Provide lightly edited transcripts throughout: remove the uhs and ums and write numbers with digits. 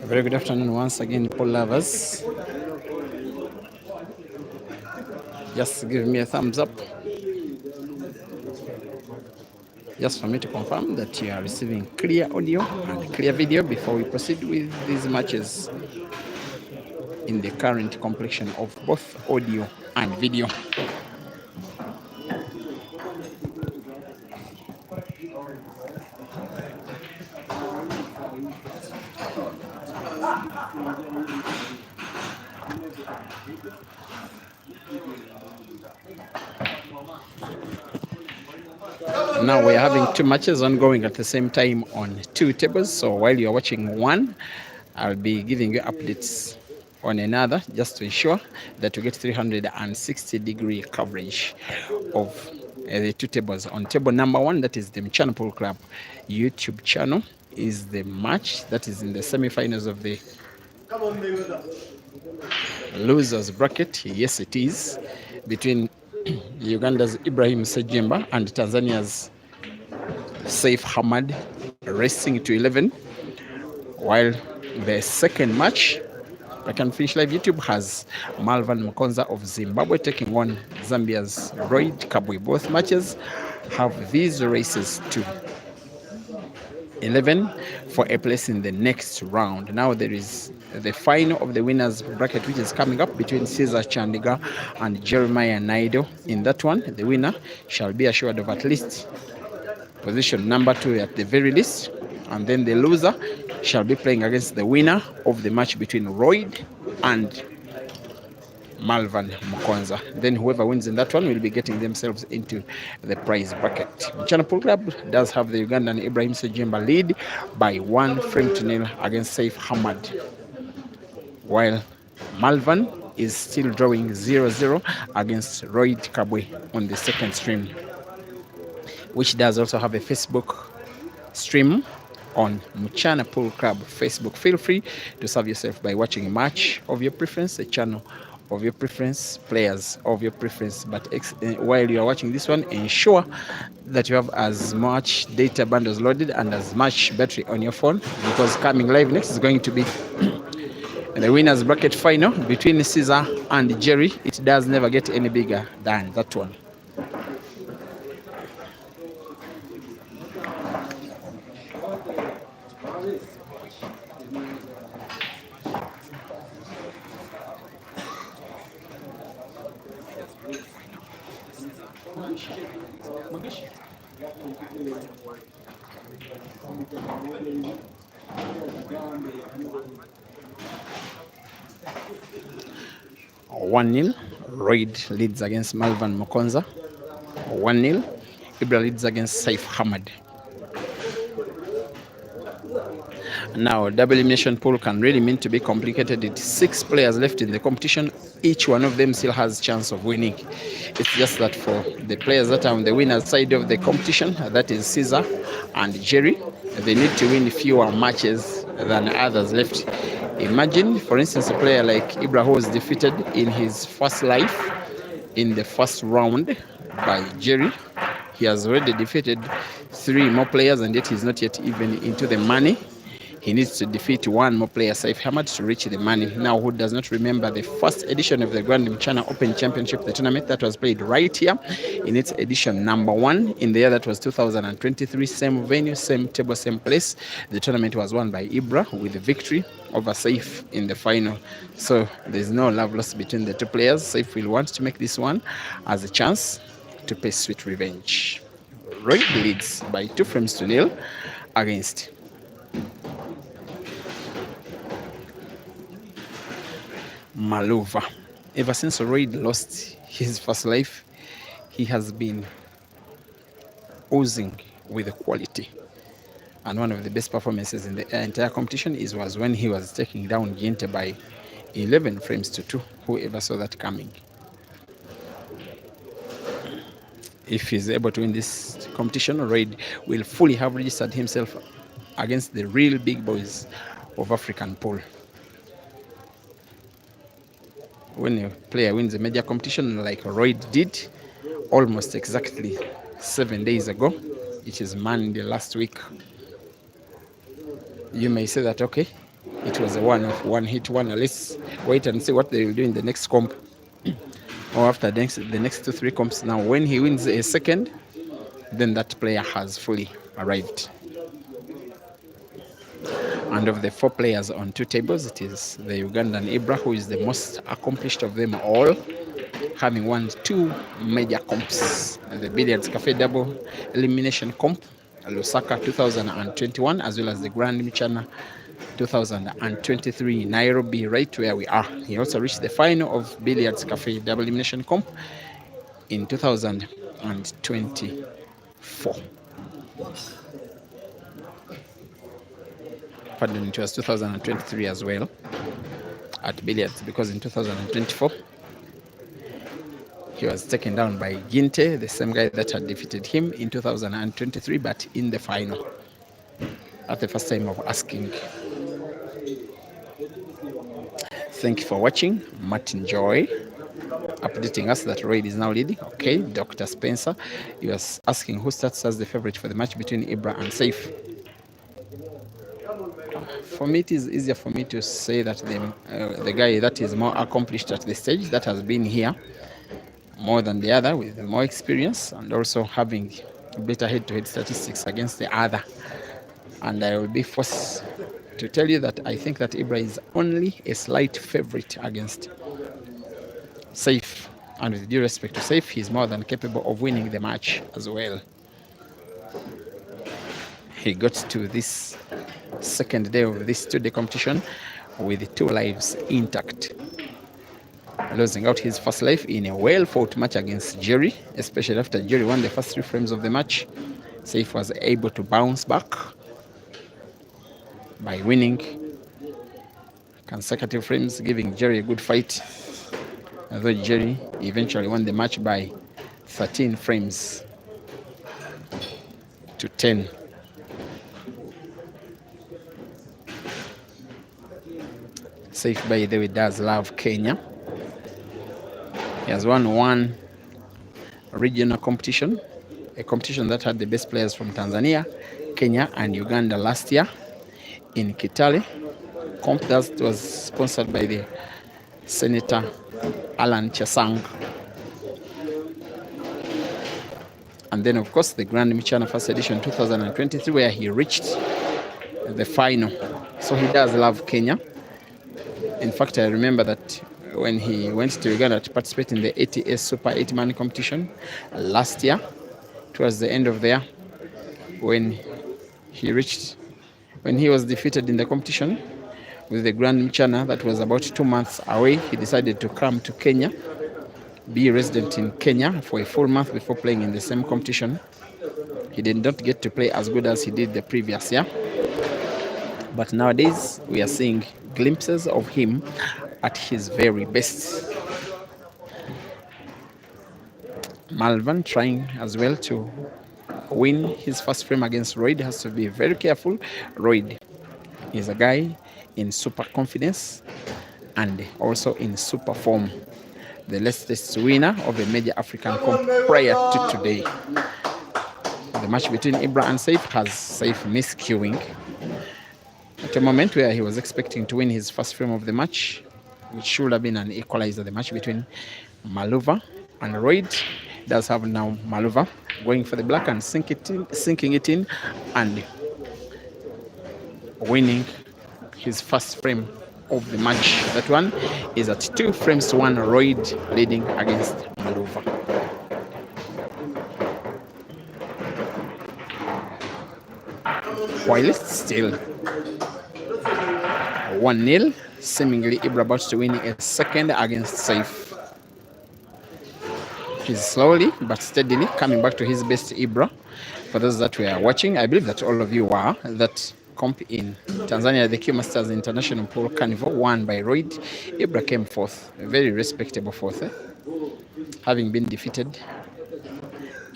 Very good afternoon once again, pool lovers. Just give me a thumbs up, just for me to confirm that you are receiving clear audio and clear video before we proceed with these matches in the current completion of both audio and video. Now we are having two matches ongoing at the same time on two tables. So while you're watching one, I'll be giving you updates on another just to ensure that you get 360-degree coverage of the two tables. On table number one, that is the MCHANA Pool Club YouTube channel, is the match that is in the semi-finals of the losers bracket. Yes, it is between Uganda's Ibrahim Sejemba and Tanzania's Saif Hamad, racing to 11, while the second match, I can finish live YouTube, has Malvern Mukonza of Zimbabwe taking on Zambia's Kabwe. Both matches have these races to 11 for a place in the next round. Now there is the final of the winners bracket, which is coming up between Caesar Chandiga and Jeremiah Naido. In that one, the winner shall be assured of at least position number 2 at the very least, and then the loser shall be playing against the winner of the match between Royd and Malvern Mukonza. Then whoever wins in that one will be getting themselves into the prize bracket. MCHANA Pool Club does have the Ugandan Ibrahim Sejemba lead by 1-0 against Saif Hamad, while Malvern is still drawing 0-0 against Royd Kabwe on the second stream, which does also have a Facebook stream on MCHANA Pool Club Facebook. Feel free to serve yourself by watching a match of your preference, a channel of your preference, players of your preference. But while you are watching this one, ensure that you have as much data bundles loaded and as much battery on your phone, because coming live next is going to be the winners bracket final between Caesar and Jerry. It does never get any bigger than that one. One 0 Royd leads against Malvern Mukonza. 1-0 Ibra leads against Saif Hamad. Now, double elimination pool can really mean to be complicated. It's 6 players left in the competition. Each one of them still has a chance of winning. It's just that for the players that are on the winner's side of the competition, that is Caesar and Jerry, they need to win fewer matches than others left. Imagine, for instance, a player like Ibra, who was defeated in his first life in the first round by Jerry. He has already defeated 3 more players, and yet he's not yet even into the money. He needs to defeat 1 more player, Saif Hamad, to reach the money. Now, who does not remember the first edition of the Grand MCHANA Open Championship, the tournament that was played right here in its edition number 1 in the year that was 2023, same venue, same table, same place. The tournament was won by Ibra with a victory over Saif in the final. So there's no love lost between the 2 players. Saif will want to make this one as a chance to pay sweet revenge. Roy leads by 2-0 against Maluva. Ever since Reid lost his first life, he has been oozing with quality. And one of the best performances in the entire competition was when he was taking down Ginte by 11 frames to 2. Whoever saw that coming? If he's able to win this competition, Reid will fully have registered himself against the real big boys of African pool. When a player wins a major competition like Reid did almost exactly 7 days ago, it is Monday last week, you may say that, okay, it was a one hit wonder. Let's wait and see what they will do in the next comp or after the next 2-3 comps. Now, when he wins a second, then that player has fully arrived. And of the 4 players on 2 tables, it is the Ugandan Ibra who is the most accomplished of them all, having won 2 major comps: the Billiards Cafe Double Elimination Comp, Lusaka 2021, as well as the Grand MCHANA 2023 Nairobi, right where we are. He also reached the final of Billiards Cafe Double Elimination Comp in 2024. Pardon, it was 2023 as well at billiards, because in 2024 he was taken down by Ginte, the same guy that had defeated him in 2023, but in the final at the first time of asking. Thank you for watching. Martin Joy updating us that Reid is now leading. Okay, Dr. Spencer, he was asking who starts as the favorite for the match between Ibra and Saif. For me, it is easier for me to say that the guy that is more accomplished at the stage, that has been here more than the other, with more experience and also having better head-to-head statistics against the other. And I will be forced to tell you that I think that Ibra is only a slight favorite against Saif. And with due respect to Saif, he's more than capable of winning the match as well. He got to this second day of this 2-day competition with 2 lives intact, losing out his first life in a well-fought match against Jerry, especially after Jerry won the first 3 frames of the match. Saif was able to bounce back by winning consecutive frames, giving Jerry a good fight, although Jerry eventually won the match by 13 frames to 10. Saif, by the way, does love Kenya. He has won 1 regional competition, a competition that had the best players from Tanzania, Kenya, and Uganda last year in Kitale. Comp that was sponsored by the Senator Alan Chesang. And then, of course, the Grand MCHANA First Edition 2023, where he reached the final. So he does love Kenya. In fact, I remember that when he went to Uganda to participate in the ATS Super 8-man competition last year, towards the end of the year, when he was defeated in the competition with the Grand MCHANA that was about 2 months away, he decided to come to Kenya, be resident in Kenya for a full month before playing in the same competition. He did not get to play as good as he did the previous year, but nowadays we are seeing glimpses of him at his very best. Malvern trying as well to win his first frame against Reid, has to be very careful. Reid is a guy in super confidence and also in super form. The latest winner of a major African comp prior to today. The match between Ibra and Saif has Saif miscuing at a moment where he was expecting to win his first frame of the match, which should have been an equalizer. The match between Maluva and Reid does have now Maluva going for the black and sinking it in and winning his first frame of the match. That one is at 2 frames to 1, Reid leading against Maluva. While it's still 1-0, seemingly Ibra about to win a second against Saif. He's slowly but steadily coming back to his best Ibra. For those that were watching, I believe that all of you were, that comp in Tanzania, the Q Masters International Pool Carnival, won by Royd. Ibra came fourth, a very respectable fourth, having been defeated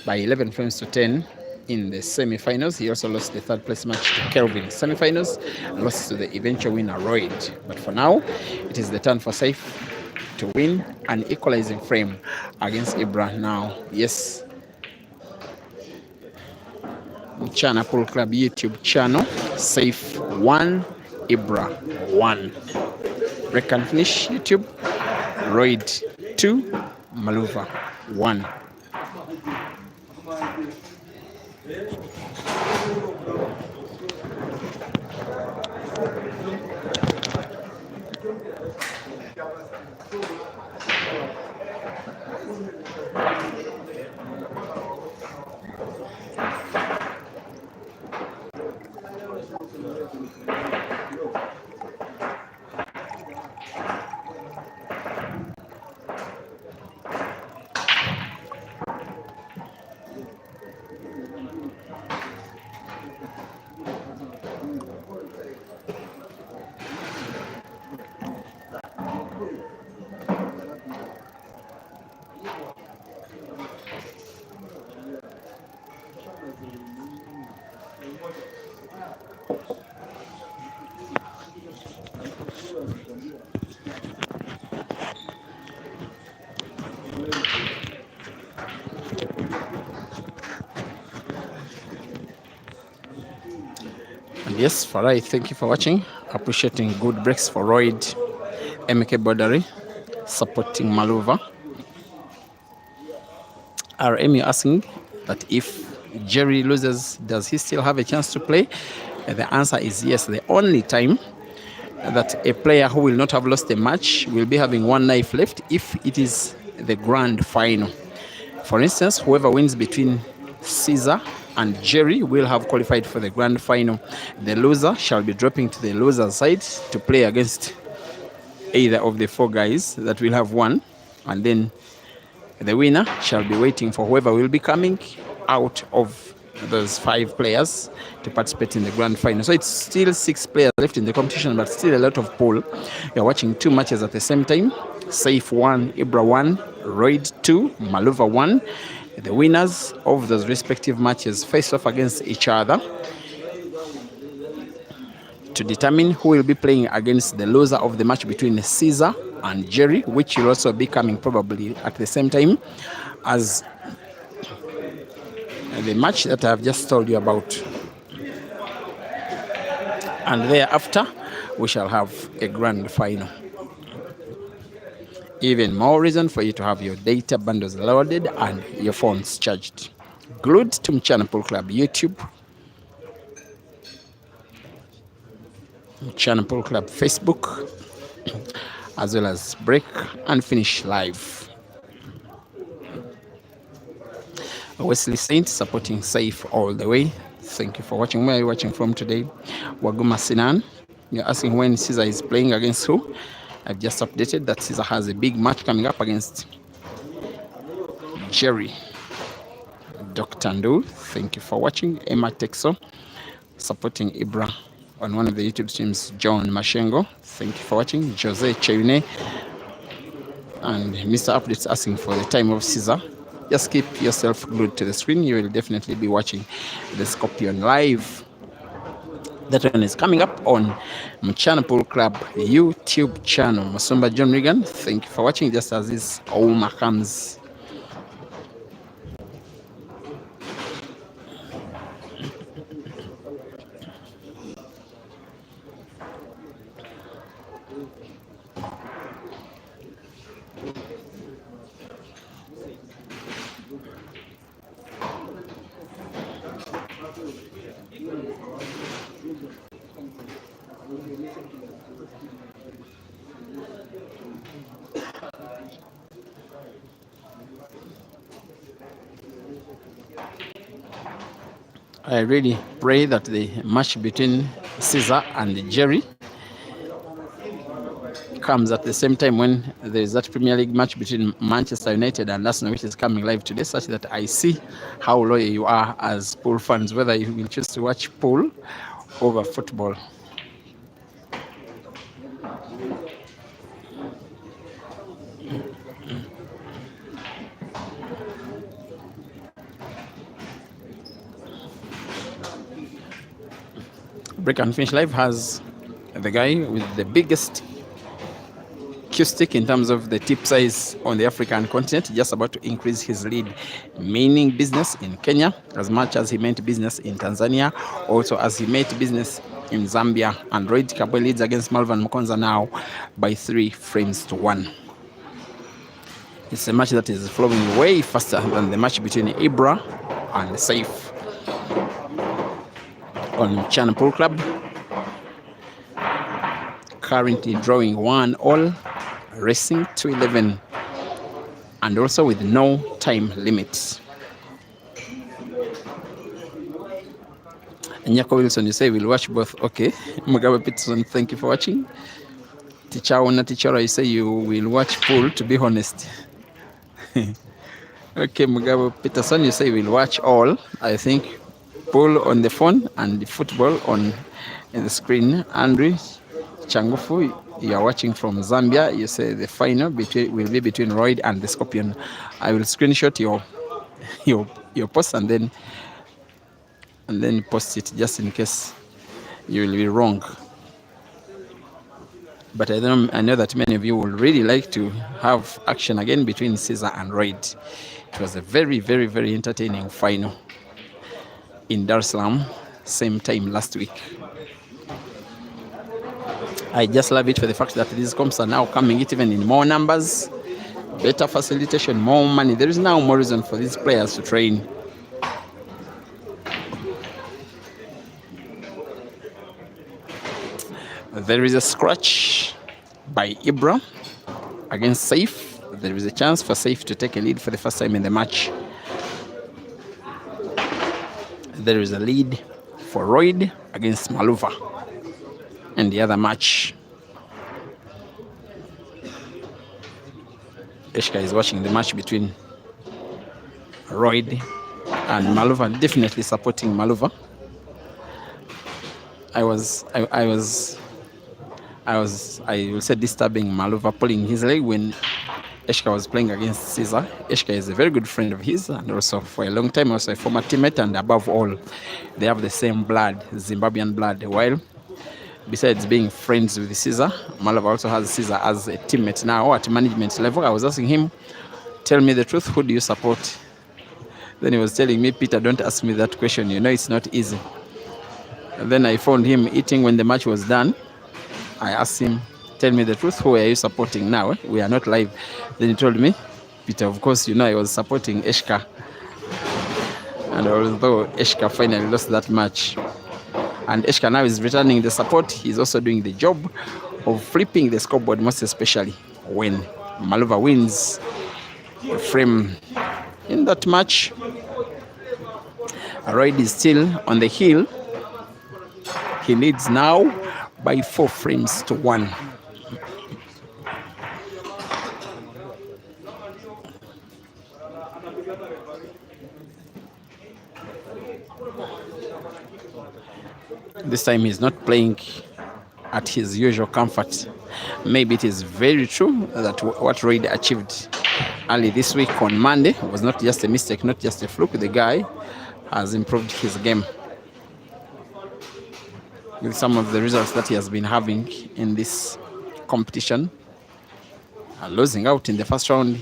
by 11 frames to 10 in the semi-finals. He also lost the third place match to Kelvin semi-finals, lost to the eventual winner Royd. But for now, it is the turn for Saif to win an equalizing frame against Ibra now. Yes, MCHANA Pool Club YouTube channel, Saif 1, Ibra 1. Break and finish YouTube, Royd 2, Maluva 1. And yes, Farai, thank you for watching. Appreciating good breaks for Royd, MK Bodari, supporting Maluva. RM asking that if Jerry loses, does he still have a chance to play? The answer is yes. The only time that a player who will not have lost a match will be having one knife left if it is the grand final. For instance, whoever wins between Caesar and Jerry will have qualified for the grand final. The loser shall be dropping to the loser side to play against either of the four guys that will have won, and then the winner shall be waiting for whoever will be coming out of those 5 players to participate in the grand final. So it's still 6 players left in the competition, but still a lot of pool. You're watching 2 matches at the same time. Saif 1, Ibra 1, Royd 2, Maluva 1. The winners of those respective matches face off against each other to determine who will be playing against the loser of the match between Caesar and Jerry, which will also be coming probably at the same time as the match that I've just told you about. And thereafter, we shall have a grand final. Even more reason for you to have your data bundles loaded and your phones charged. Glued to MCHANA Pool Club YouTube, MCHANA Pool Club Facebook, as well as Break and Finish Live. Wesley Saint supporting Saif all the way. Thank you for watching. Where are you watching from today? Waguma Sinan, you're asking when Caesar is playing against who? I've just updated that Caesar has a big match coming up against Jerry. Dr. Ndu, thank you for watching. Emma Texo supporting Ibra on one of the YouTube streams. John Mashengo, thank you for watching. Jose Cheune and Mr. Updates asking for the time of Caesar. Just keep yourself glued to the screen. You will definitely be watching the Scorpion live. That one is coming up on MCHANA Pool Club YouTube channel. Masumba John Regan, thank you for watching. Just as this Ouma comes. I really pray that the match between Caesar and Jerry comes at the same time when there is that Premier League match between Manchester United and Arsenal, which is coming live today, such that I see how loyal you are as pool fans, whether you will choose to watch pool over football. Break and Finish Live has the guy with the biggest cue stick in terms of the tip size on the African continent, just about to increase his lead, meaning business in Kenya as much as he meant business in Tanzania, also as he made business in Zambia. And Kabwe leads against Malvern Mukonza now by 3 frames to 1. It's a match that is flowing way faster than the match between Ibra and Safe on MCHANA Pool Club. Currently drawing 1-1, racing to 11, and also with no time limit. Nyako Wilson, you say we'll watch both. Okay. Mugabe Peterson, thank you for watching. Tichaona Tichora, you say you will watch pool, to be honest. Okay, Mugabe Peterson, you say we'll watch all. I think pool on the phone and the football on the screen. Andrew Changufu, you are watching from Zambia. You say the final will be between Royd and the Scorpion. I will screenshot your post and then post it just in case you will be wrong. But I know that many of you will really like to have action again between Caesar and Royd. It was a very, very, very entertaining final in Dar es Salaam, same time last week. I just love it for the fact that these comps are now coming even in more numbers, better facilitation, more money. There is now more reason for these players to train. There is a scratch by Ibra against Saif. There is a chance for Saif to take a lead for the first time in the match. There is a lead for Royd against Maluva in the other match. Eshka is watching the match between Royd and Maluva, definitely supporting Maluva. I will say disturbing Maluva pulling his leg when Eshka was playing against Caesar. Eshka is a very good friend of his, and also for a long time also a former teammate, and above all, they have the same blood, Zimbabwean blood. While besides being friends with Caesar, Maluva also has Caesar as a teammate now at management level. I was asking him, tell me the truth, who do you support? Then he was telling me, Peter, don't ask me that question, you know it's not easy. And then I found him eating when the match was done. I asked him, tell me the truth, who are you supporting now? We are not live. Then he told me, Peter, of course, you know I was supporting Eshka. And although Eshka finally lost that match, and Eshka now is returning the support, he's also doing the job of flipping the scoreboard, most especially when Maluva wins a frame in that match. Royd is still on the hill. He leads now by 4 frames to 1. This time he's not playing at his usual comfort. Maybe it is very true that what Royd achieved early this week on Monday was not just a mistake, not just a fluke. The guy has improved his game with some of the results that he has been having in this competition. Losing out in the first round,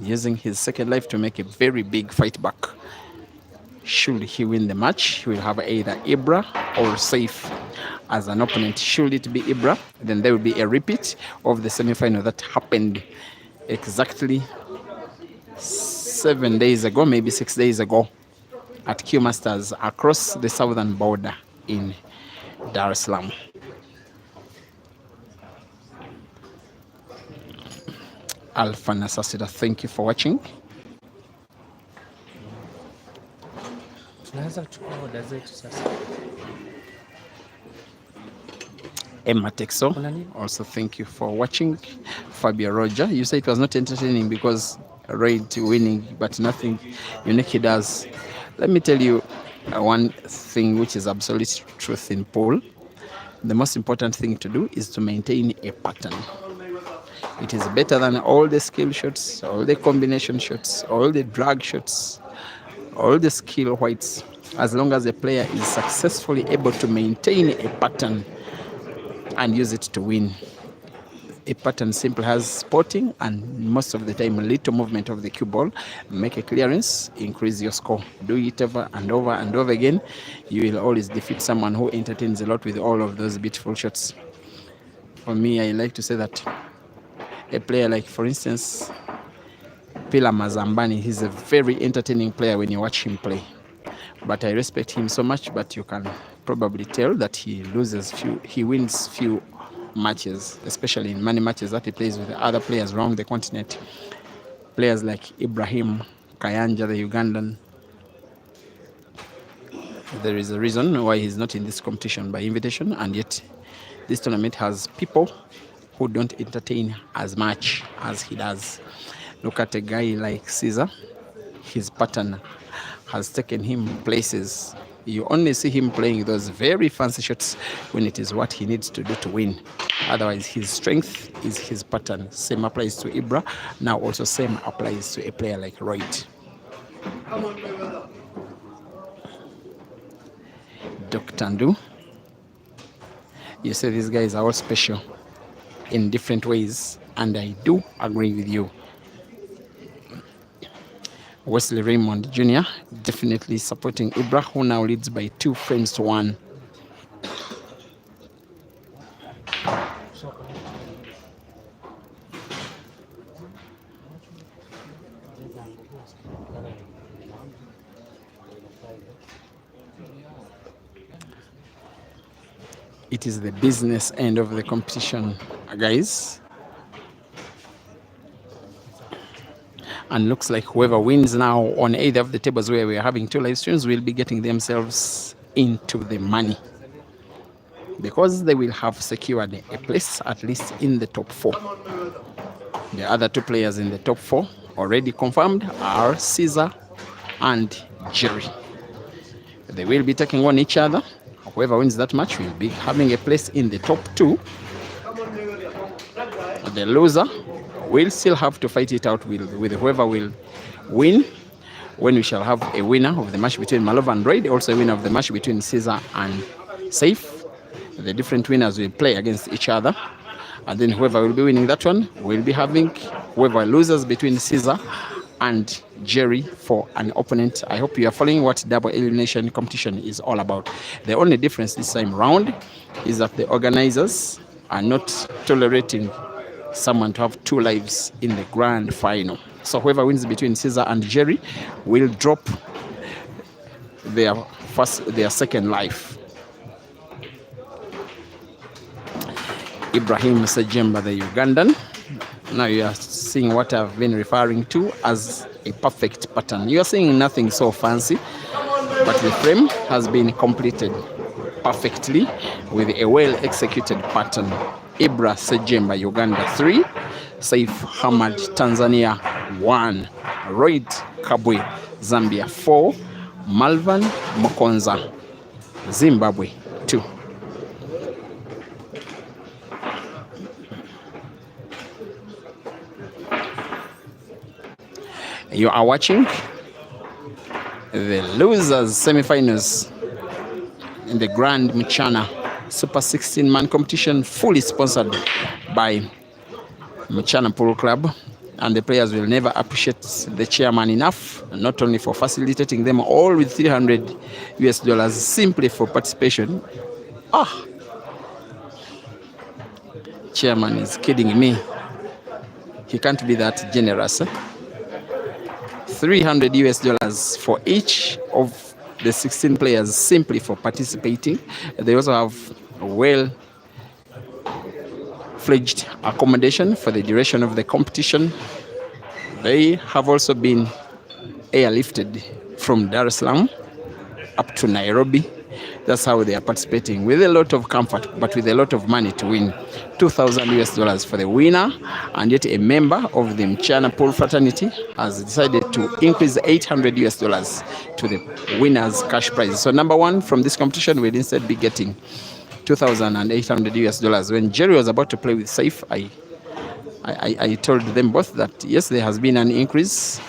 using his second life to make a very big fight back. Should he win the match, he will have either Ibra or Saif as an opponent. Should it be Ibra, then there will be a repeat of the semi-final that happened exactly 7 days ago, maybe 6 days ago, at Q Masters across the southern border in Dar es Salaam. Alpha Nasasida, thank you for watching. Emma Texo, also thank you for watching. Fabio Roger, you say it was not entertaining because Raid winning, but nothing unique he does. Let me tell you one thing which is absolute truth in pool. The most important thing to do is to maintain a pattern. It is better than all the skill shots, all the combination shots, all the drag shots, all the skill whites. As long as a player is successfully able to maintain a pattern and use it to win. A pattern simply has spotting and most of the time a little movement of the cue ball, make a clearance, increase your score. Do it over and over and over again. You will always defeat someone who entertains a lot with all of those beautiful shots. For me, I like to say that a player like, for instance, Pila Mazambani, he's a very entertaining player when you watch him play. But I respect him so much, but you can probably tell that he wins few matches, especially in many matches that he plays with other players around the continent. Players like Ibrahim Kayanja, the Ugandan. There is a reason why he's not in this competition by invitation, and yet this tournament has people who don't entertain as much as he does. Look at a guy like Caesar. His pattern has taken him places. You only see him playing those very fancy shots when it is what he needs to do to win. Otherwise, his strength is his pattern. Same applies to Ibra. Now also same applies to a player like Royd. Dr. Ndu, you say these guys are all special in different ways, and I do agree with you. Wesley Raymond Jr. definitely supporting Ibra, who now leads by 2 frames to 1. It is the business end of the competition, guys. And looks like whoever wins now on either of the tables where we are having 2 live streams will be getting themselves into the money, because they will have secured a place at least in the top 4. The other 2 players in the top 4 already confirmed are Caesar and Jerry. They will be taking on each other. Whoever wins that match will be having a place in the top 2. The loser will still have to fight it out with whoever will win, when we shall have a winner of the match between Malvern and Raid, also a winner of the match between Caesar and Safe. The different winners will play against each other, and then whoever will be winning that one will be having whoever loses between Caesar and Jerry for an opponent. I hope you are following what double elimination competition is all about. The only difference this time round is that the organizers are not tolerating someone to have 2 lives in the grand final. So whoever wins between Caesar and Jerry will drop their second life. Ibrahim Sejemba, the Ugandan. Now you are seeing what I've been referring to as a perfect pattern. You are seeing nothing so fancy, but the frame has been completed perfectly with a well-executed pattern. Ibra Sejemba, Uganda 3, Saif Hamad, Tanzania 1, Royd Kabwe, Zambia 4, Malvern Mukonza, Zimbabwe 2. You are watching the losers semi-finals in the Grand MCHANA Super 16-man competition, fully sponsored by MCHANA Pool Club, and the players will never appreciate the chairman enough, not only for facilitating them all with $300 simply for participation. Chairman is kidding me. He can't be that generous. $300 for each of the 16 players simply for participating. They also have well-fledged accommodation for the duration of the competition. They have also been airlifted from Dar es Salaam up to Nairobi. That's how they are participating, with a lot of comfort, but with a lot of money to win. $2,000 for the winner, and yet a member of the MCHANA pool fraternity has decided to increase $800 to the winner's cash prize. So number one from this competition will instead be getting $2,800. When Jerry was about to play with Saif, I told them both that yes, there has been an increase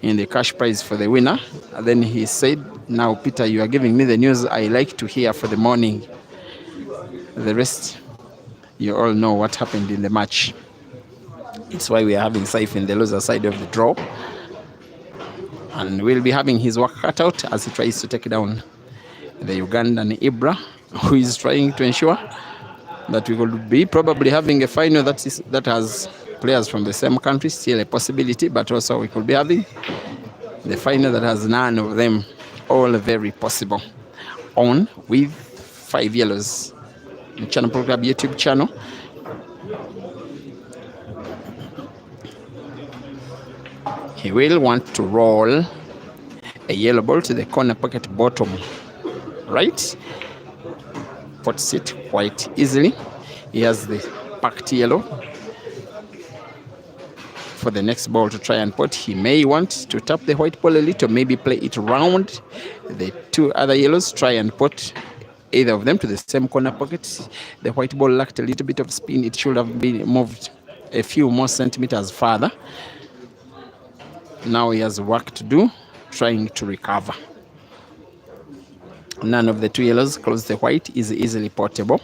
in the cash prize for the winner. And then he said, now Peter, you are giving me the news I like to hear for the morning. The rest, you all know what happened in the match. It's why we are having Saif in the loser side of the draw. And we'll be having his work cut out as he tries to take down the Ugandan Ibra, who is trying to ensure that we could be probably having a final that has players from the same country, still a possibility, but also we could be having the final that has none of them, all very possible. On with 5 yellows. MCHANA Pro Club YouTube channel. He will want to roll a yellow ball to the corner pocket bottom right. Puts it quite easily. He has the packed yellow for the next ball to try and put. He may want to tap the white ball a little, maybe play it round the 2 other yellows, try and put either of them to the same corner pocket. The white ball lacked a little bit of spin. It should have been moved a few more centimeters further. Now he has work to do, trying to recover. None of the 2 yellows close the white is easily portable.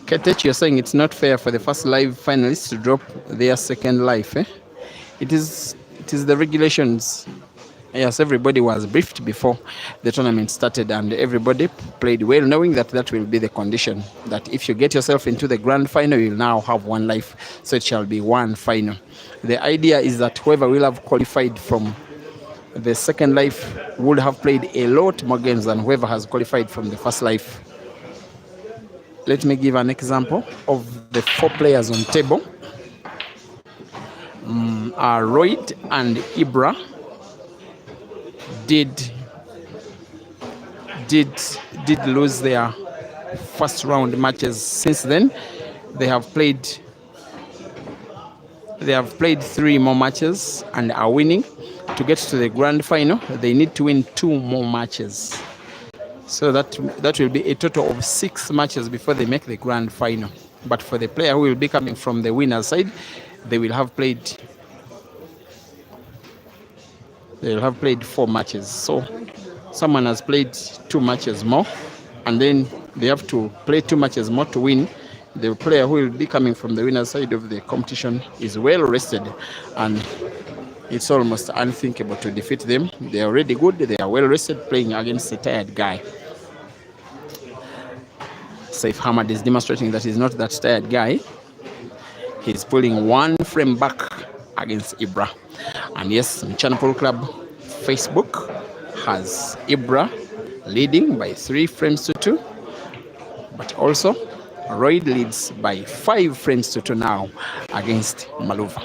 Ketech, you're saying it's not fair for the first live finalists to drop their second life, eh? It is the regulations. Yes, everybody was briefed before the tournament started, and everybody played well, knowing that that will be the condition, that if you get yourself into the grand final, you'll now have 1 life, so it shall be 1 final. The idea is that whoever will have qualified from the second life would have played a lot more games than whoever has qualified from the first life. Let me give an example of the 4 players on table. Royd and Ibra did lose their first round matches. Since then, they have played 3 more matches and are winning. To get to the grand final, they need to win 2 more matches. So that will be a total of 6 matches before they make the grand final. But for the player who will be coming from the winner's side, they will have played 4 matches. So someone has played 2 matches more, and then they have to play 2 matches more to win. The player who will be coming from the winner's side of the competition is well rested, and it's almost unthinkable to defeat them. They are already good. They are well rested, playing against a tired guy. Saif Hamad is demonstrating that he's not that tired guy. He's pulling 1 frame back against Ibra. And yes, MCHANA Pool Club Facebook has Ibra leading by 3 frames to 2. But also, Royd leads by 5 frames to 2 now against Maluva.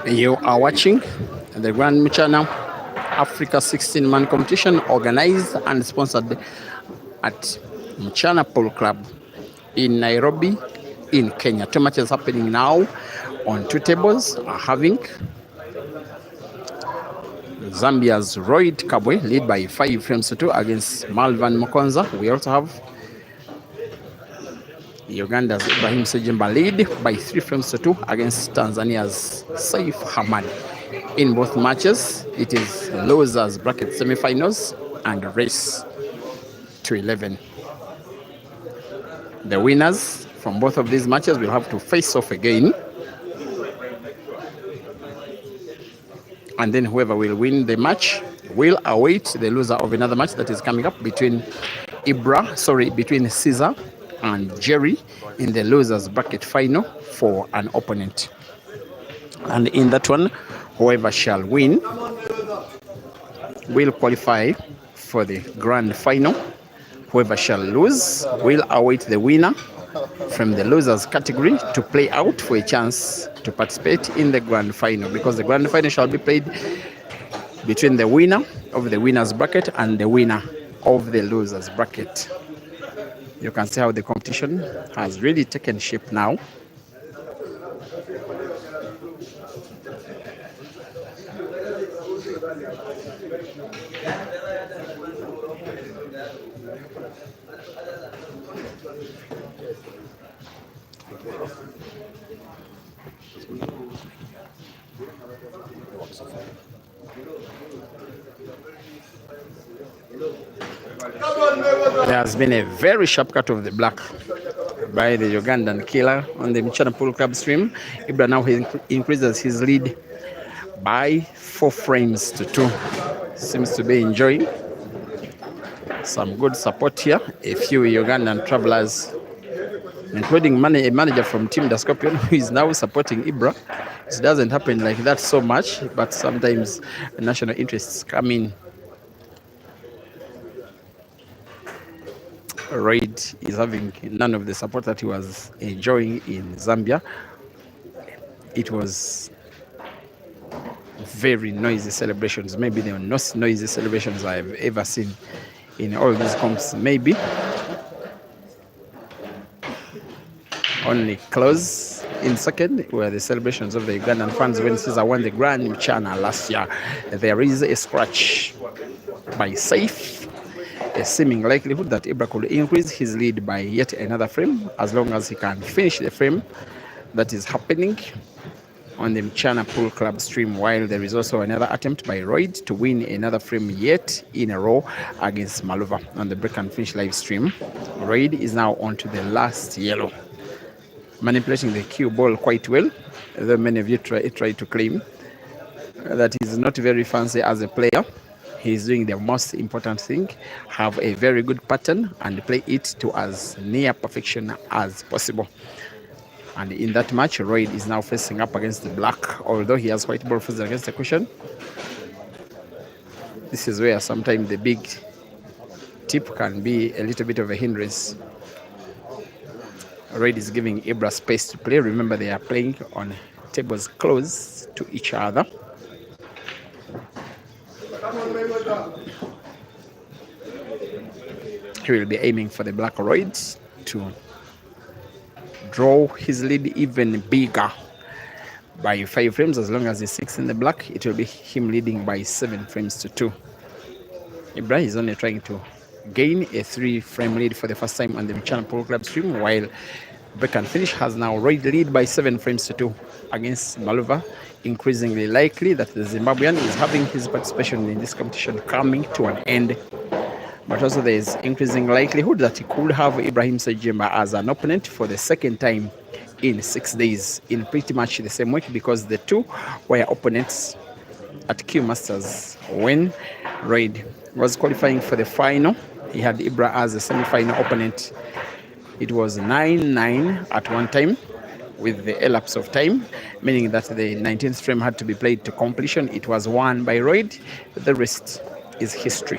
You are watching the Grand MCHANA Africa 16-man competition organized and sponsored at MCHANA Polo Club in Nairobi, in Kenya. Two matches happening now on two tables are having Zambia's Royd Kabwe lead by 5 frames to 2 against Malvern Mukonza. We also have Uganda's Ibrahim Sejimba lead by 3 frames to 2 against Tanzania's Saif Hamad. In both matches, it is losers bracket semifinals and race to 11. The winners from both of these matches will have to face off again, and then whoever will win the match will await the loser of another match that is coming up between between Caesar and Jerry in the losers bracket final for an opponent. And in that one, whoever shall win will qualify for the grand final. Whoever shall lose will await the winner from the losers category to play out for a chance to participate in the grand final, because the grand final shall be played between the winner of the winners bracket and the winner of the losers bracket. You can see how the competition has really taken shape now. There has been a very sharp cut of the black by the Ugandan killer on the MCHANA Pool Club stream. Ibra now increases his lead by 4 frames to 2. Seems to be enjoying some good support here. A few Ugandan travelers, including a manager from Team the Scorpion, who is now supporting Ibra. It doesn't happen like that so much, but sometimes national interests come in. Raid is having none of the support that he was enjoying in Zambia. It was very noisy celebrations, maybe the most noisy celebrations I've ever seen in all these comps. Maybe only close in second were the celebrations of the Ugandan fans when Caesar won the Grand MCHANA last year. There is a scratch by Safe, a seeming likelihood that Ibra could increase his lead by yet another frame as long as he can finish the frame that is happening on the MCHANA Pool Club stream, while there is also another attempt by Royd to win another frame yet in a row against Malvern on the Break and Finish live stream. Royd is now on to the last yellow, manipulating the cue ball quite well, though many of you try to claim that he's not very fancy as a player. He's doing the most important thing, have a very good pattern and play it to as near perfection as possible. And in that match, Royd is now facing up against the black, although he has white ball frozen against the cushion. This is where sometimes the big tip can be a little bit of a hindrance. Royd is giving Ibra space to play. Remember, they are playing on tables close to each other. He will be aiming for the black Royd to draw his lead even bigger by 5 frames. As long as he's 6 in the black, it will be him leading by 7 frames to 2. Ibra is only trying to gain a 3-frame lead for the first time on the MCHANA Pool Club stream, while Break and Finish has now Royd lead by 7 frames to 2 against Malvern. Increasingly likely that the Zimbabwean is having his participation in this competition coming to an end. But also there is increasing likelihood that he could have Ibrahim Sejemba as an opponent for the second time in 6 days in pretty much the same week, because the two were opponents at Q Masters when Royd was qualifying for the final. He had Ibra as a semi-final opponent. It was 9-9 at one time with the elapse of time, meaning that the 19th frame had to be played to completion. It was won by Royd. The rest is history.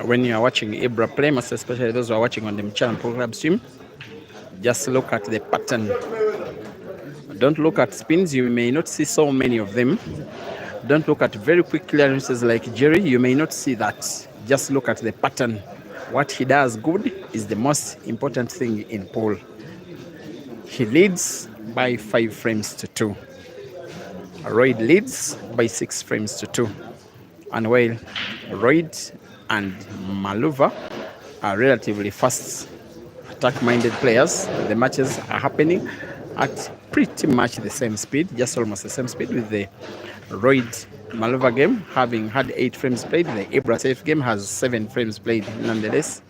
When you are watching Ibra play, most especially those who are watching on the MCHANA program stream, just look at the pattern. Don't look at spins, you may not see so many of them. Don't look at very quick clearances like Jerry, you may not see that. Just look at the pattern. What he does good is the most important thing in pool. He leads by 5 frames to 2. Royd leads by 6 frames to 2. And while Royd and Maluva are relatively fast, attack-minded players, the matches are happening at pretty much the same speed, just almost the same speed, with the Royd Maluva game having had 8 frames played. The Ibra Safe game has 7 frames played, nonetheless,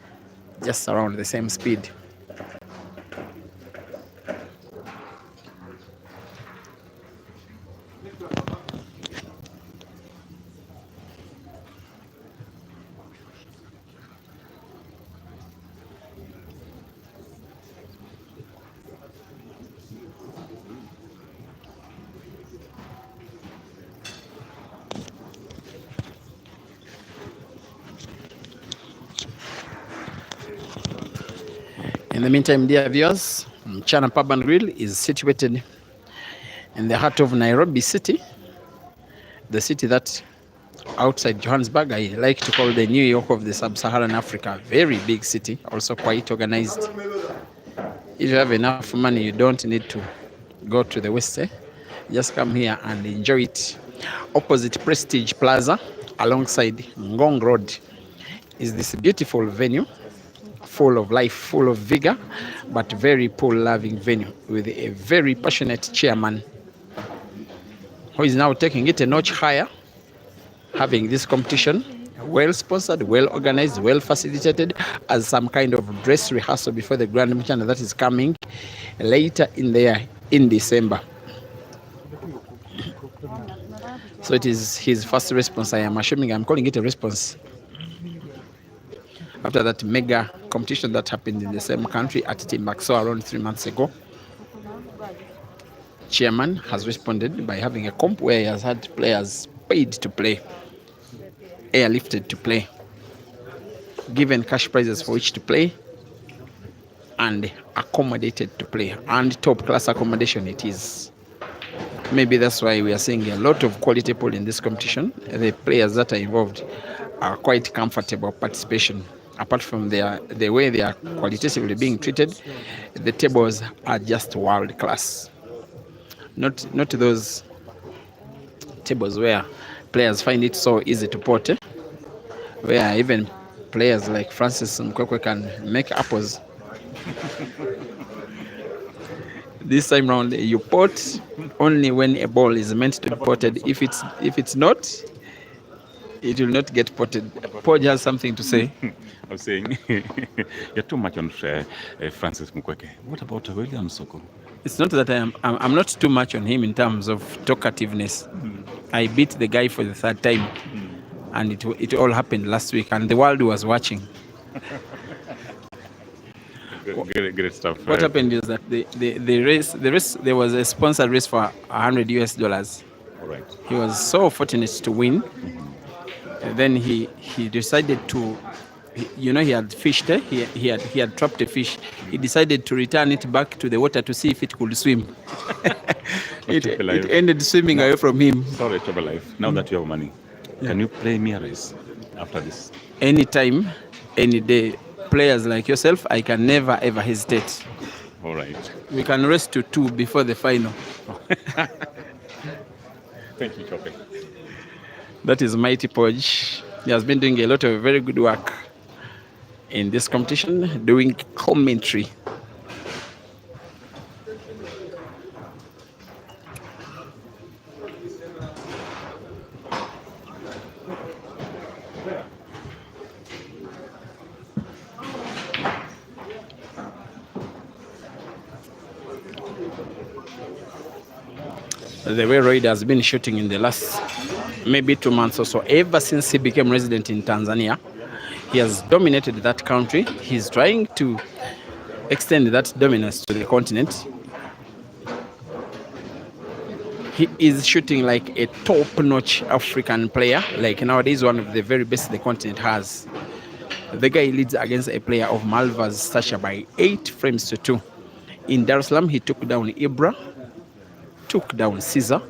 just around the same speed. In the meantime, dear viewers, MCHANA Pub and Grill is situated in the heart of Nairobi City, the city that outside Johannesburg I like to call the New York of the Sub-Saharan Africa. Very big city, also quite organized. If you have enough money, you don't need to go to the West. Just come here and enjoy it. Opposite Prestige Plaza, alongside Ngong Road, is this beautiful venue, full of life, full of vigor, but very pool-loving venue with a very passionate chairman who is now taking it a notch higher, having this competition well sponsored, well organized, well facilitated as some kind of dress rehearsal before the Grand MCHANA that is coming later in the year in December. So it is his first response. I am assuming I'm calling it a response after that mega competition that happened in the same country at Timbuktu around 3 months ago. Chairman has responded by having a comp where he has had players paid to play, airlifted to play, given cash prizes for which to play, and accommodated to play, and top class accommodation it is. Maybe that's why we are seeing a lot of quality pool in this competition. The players that are involved are quite comfortable participation. Apart from the way they are qualitatively being treated, the tables are just world class. Not those tables where players find it so easy to pot, where even players like Francis Mkwekwe can make apples. This time round, you pot only when a ball is meant to be potted. If it's not, it will not get potted. Paul has something to say. I was saying, you're too much on Francis Mukweke. What about William Soko? It's not that I'm not too much on him in terms of talkativeness. I beat the guy for the third time, and it all happened last week, and the world was watching. Great stuff. What happened is that the race, there was a sponsored race for $100. All right. He was so fortunate to win. Then he decided to, he had fished. He had trapped a fish. He decided to return it back to the water to see if it could swim. it ended swimming away from him. Sorry, Trouble Life. Now that you have money, can you play me a race after this? Anytime, any day. Players like yourself, I can never ever hesitate. All right. We can race to 2 before the final. Thank you, Chope. That is Mighty Podge. He has been doing a lot of very good work in this competition, doing commentary. The way Royd has been shooting in the last maybe 2 months or so, ever since he became resident in Tanzania, he has dominated that country. He's trying to extend that dominance to the continent. He is shooting like a top-notch African player, like nowadays one of the very best the continent has. The guy leads against a player of Malvern's stature by 8 frames to 2. In Dar es Salaam, he took down Ibra, took down Caesar,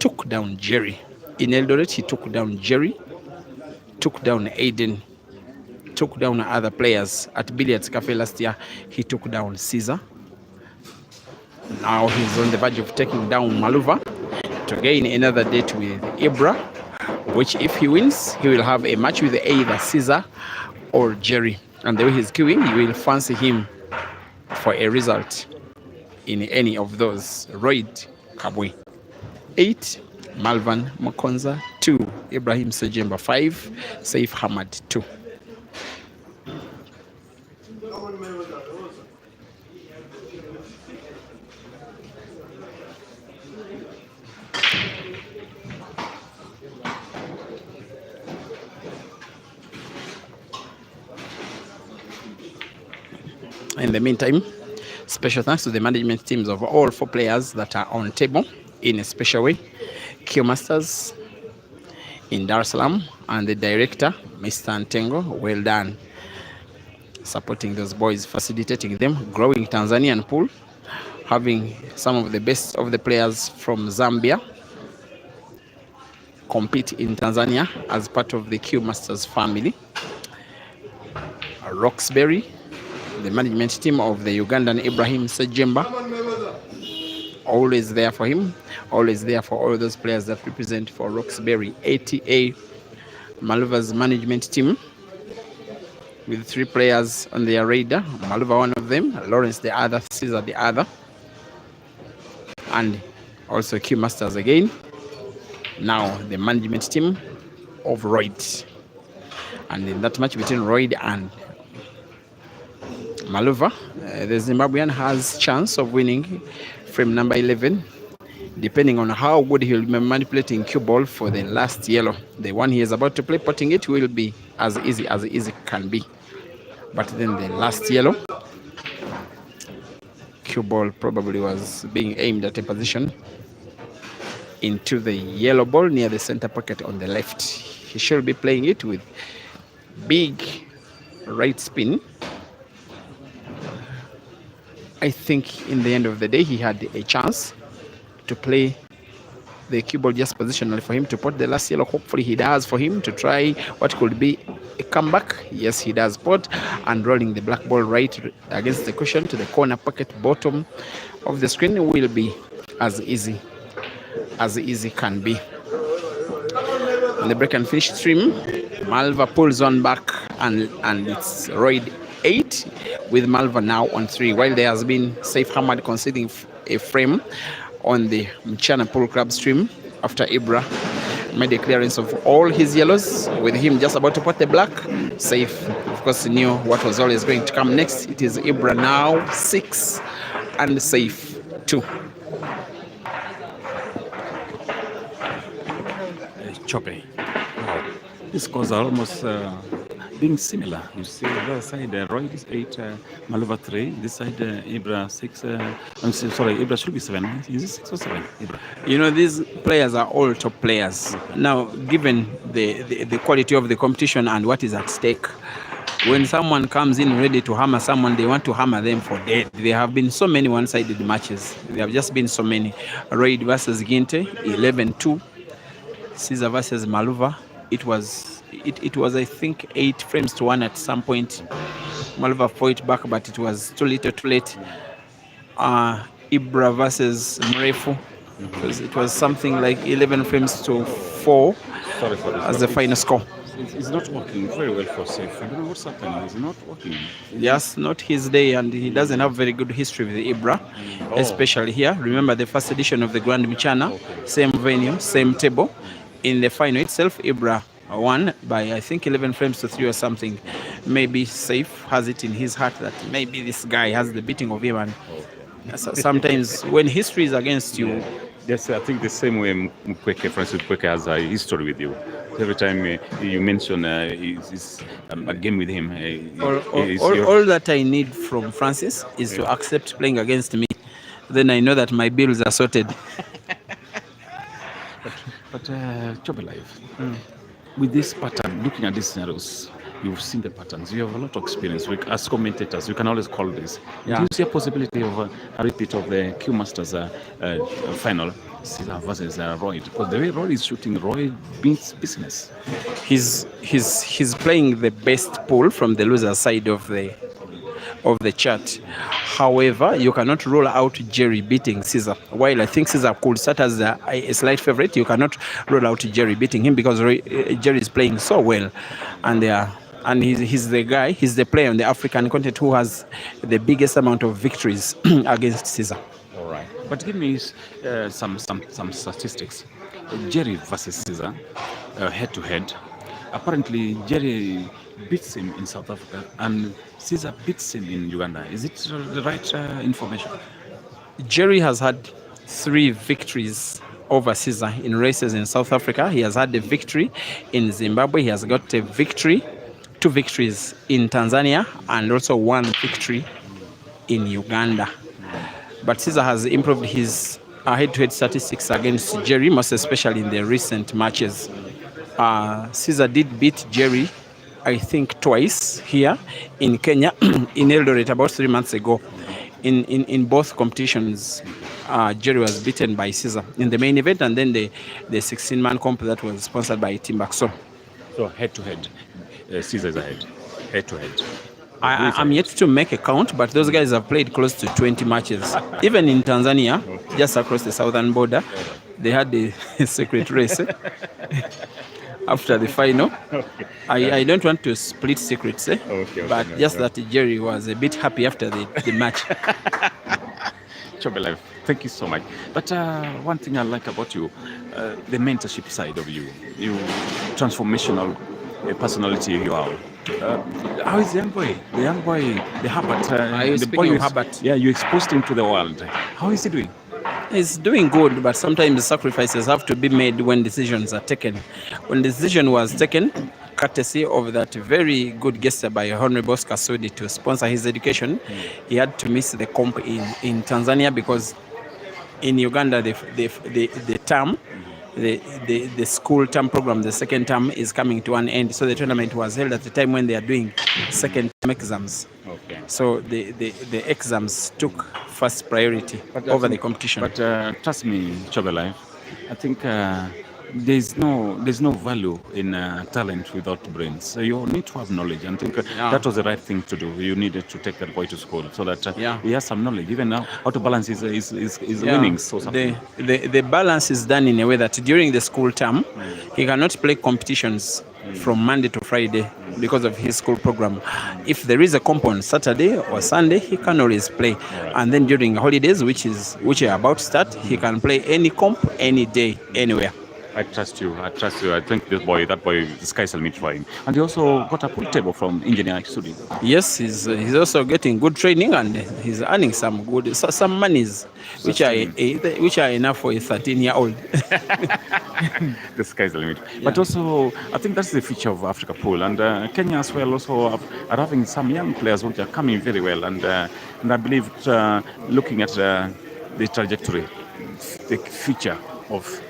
took down Jerry. In Eldoret, he took down Jerry, took down Aiden, took down other players. At Billiards Cafe last year, he took down Caesar. Now he's on the verge of taking down Maluva to gain another date with Ibra, which if he wins, he will have a match with either Caesar or Jerry. And the way he's queuing, you will fancy him for a result in any of those. Royd Kabwe 8, Malvern Mukonza 2, Ibrahim Sejemba 5, Saif Hamad 2. In the meantime, special thanks to the management teams of all 4 players that are on table in a special way. Q Masters in Dar es Salaam and the director, Mr. Antengo, well done. Supporting those boys, facilitating them, growing Tanzanian pool, having some of the best of the players from Zambia compete in Tanzania as part of the Q Masters family. Roxbury, the management team of the Ugandan Ibrahim Sejemba, always there for him, always there for all those players that represent for Roxbury ATA Malva's management team, with 3 players on their radar. Malva one of them, Lawrence the other, Caesar the other, and also Q Masters again. Now the management team of Royd. And in that match between Royd and Maluva, the Zimbabwean has chance of winning frame number 11, depending on how good he'll be manipulating cue ball for the last yellow. The one he is about to play, putting it will be as easy can be. But then the last yellow, cue ball probably was being aimed at a position into the yellow ball near the center pocket on the left. He should be playing it with big right spin. I think in the end of the day, he had a chance to play the cue ball just positionally for him to put the last yellow. Hopefully he does, for him to try what could be a comeback. Yes, he does put, and rolling the black ball right against the cushion to the corner pocket bottom of the screen will be as easy can be. On the break and finish stream, Malva pulls on back, and it's Royd 8 with Malva now on 3, while there has been Saif Hamad conceding a frame on the MCHANA Pool Club stream after Ibra made a clearance of all his yellows, with him just about to put the black. Saif, of course, knew what was always going to come next. It is Ibra now 6 and Saif 2. Chope. Wow. These scores are almost being similar. You see, the other side, Royd is 8, Maluva 3. This side, Ibra 6. I'm sorry, Ibra should be 7. Is it 6 or 7? Ibra. You know, these players are all top players. Now, given the quality of the competition and what is at stake, when someone comes in ready to hammer someone, they want to hammer them for dead. There have been so many one-sided matches. There have just been so many. Royd versus Ginte, 11-2. Caesar versus Maluva, it was I think 8 frames to 1 at some point. Maluva fought back, but it was too little, too late. Ibra versus Mrefu, it was something like 11 frames to 4 as the final score. It's not working very well for Saif. I don't know what's happening. It's not working. Yes, not his day, and he doesn't have very good history with Ibra, especially here. Remember the first edition of the Grand MCHANA, same venue, same table. In the final itself, Ibra won by I think 11 frames to 3 or something. Maybe Saif has it in his heart that maybe this guy has the beating of him, and sometimes when history is against you. Yes, I think the same way Francis Mukweke has a history with you. Every time you mention a game with him, all that I need from Francis is to accept playing against me. Then I know that my bills are sorted. But Chobe Live, with this pattern, looking at these scenarios, you've seen the patterns. You have a lot of experience. As commentators, you can always call this. Yeah. Do you see a possibility of a repeat of the Q Masters final, Caesar versus Royd? Because the way Royd is shooting, Royd beats business. He's playing the best pool from the loser side of the chart. However, you cannot rule out Jerry beating Caesar. While I think Caesar could start as a slight favorite, you cannot rule out Jerry beating him because Jerry is playing so well, and he's the guy, he's the player on the African continent who has the biggest amount of victories against Caesar. All right, but give me some statistics. Jerry versus Caesar, head to head. Apparently, Jerry beats him in South Africa, and Caesar beats him in Uganda. Is it the right information? Jerry has had 3 victories over Caesar in races in South Africa. He has had a victory in Zimbabwe. He has got a victory, 2 victories in Tanzania, and also 1 victory in Uganda. But Caesar has improved his head-to-head statistics against Jerry, most especially in the recent matches. Caesar did beat Jerry, I think, twice here in Kenya, in Eldoret about 3 months ago. In both competitions, Jerry was beaten by Caesar in the main event, and then the 16-man comp that was sponsored by Timbuktu. So head to head, Caesar is ahead. Head to head. I'm yet to make a count, but those guys have played close to 20 matches. Even in Tanzania, just across the southern border, they had a secret race after the final. I don't want to split secrets, but just that Jerry was a bit happy after the match. Chobe Life, thank you so much. But one thing I like about you, the mentorship side of you, transformational personality you are. How is the young boy? The Herbert. The boy Herbert. Yeah, you exposed him to the world. How is he doing? He's doing good, but sometimes sacrifices have to be made when decisions are taken. When the decision was taken, courtesy of that very good gesture by Honorable Kasudi to sponsor his education, he had to miss the comp in Tanzania because in Uganda the term, the school term program, the second term is coming to an end. So the tournament was held at the time when they are doing second term exams. Okay. So the exams took first priority over the competition. But trust me, Chobe Life, I think there's no value in talent without brains. So you need to have knowledge. And I think that was the right thing to do. You needed to take that boy to school so that he has some knowledge. Even now, how to balance his winnings or something. The balance is done in a way that during the school term, he cannot play competitions from Monday to Friday because of his school program. If there is a comp on Saturday or Sunday, he can always play. And then during holidays, which are about to start, he can play any comp, any day, anywhere. I trust you. I think that boy, the sky's the limit for him. And he also got a pool table from Engineer Studio. Yes, he's also getting good training and he's earning some monies, which are enough for a 13-year-old. The sky's the limit. Yeah. But also, I think that's the future of Africa Pool. And Kenya as well also are having some young players which are coming very well. And I believe looking at the trajectory, the future of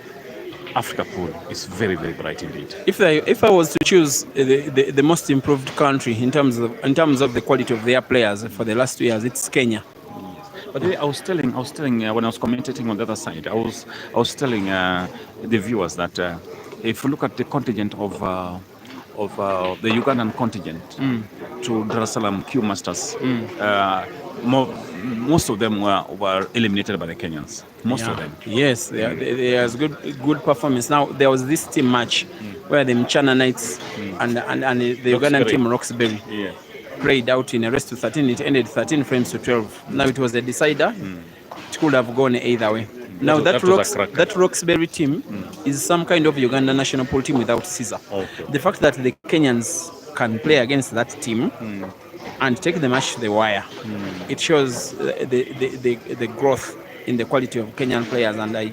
Africa Pool is very, very bright indeed. If I was to choose the most improved country in terms of the quality of their players for the last 2 years, it's Kenya. Yes. But I was telling when I was commentating on the other side, I was telling the viewers that if you look at the contingent of the Ugandan contingent to Dar es Salaam Q Masters, most of them were eliminated by the Kenyans. Most of them. Yes, they has good performance. Now there was this team match where the MCHANA Knights and the Ugandan team Roxbury played out in a race to 13. It ended 13 frames to 12. Now it was a decider. It could have gone either way. Now that Roxbury team is some kind of Uganda national pool team without Caesar. Okay. The fact that the Kenyans can play against that team and take the match to the wire, it shows the growth in the quality of Kenyan players. And I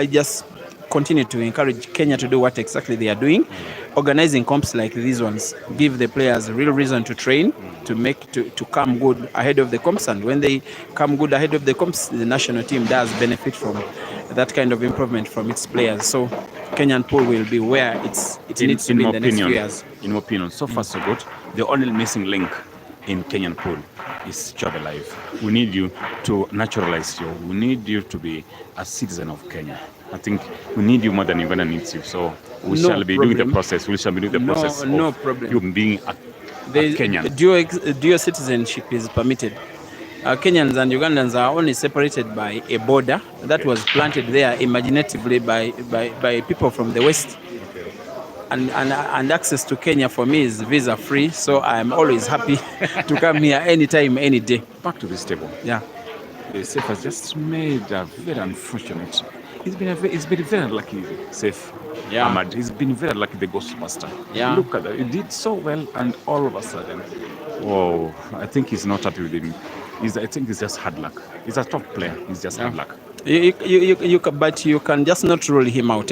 just continue to encourage Kenya to do what exactly they are doing. Organizing comps like these ones give the players a real reason to train, to come good ahead of the comps, and when they come good ahead of the comps, the national team does benefit from that kind of improvement from its players. So Kenyan pool will be where it needs to be in the next few years. In my opinion, so far so good. The only missing link in Kenyan pool is Chobe Life. We need you to naturalize you. We need you to be a citizen of Kenya. I think we need you more than Uganda needs you. So we shall be doing the process. We shall be doing the process of you being a Kenyan. Dual citizenship is permitted. Kenyans and Ugandans are only separated by a border that was planted there imaginatively by people from the West. And access to Kenya for me is visa free, so I'm always happy to come here anytime, any day. Back to this table. Yeah. The Safe has just made a very unfortunate. He's been very lucky, Safe. Yeah. Ahmad. He's been very lucky, the Ghostbuster. Yeah. Look at that. He did so well, and all of a sudden, whoa! I think he's not happy with him. I think it's just hard luck. He's a top player. He's just hard luck. But you can just not rule him out.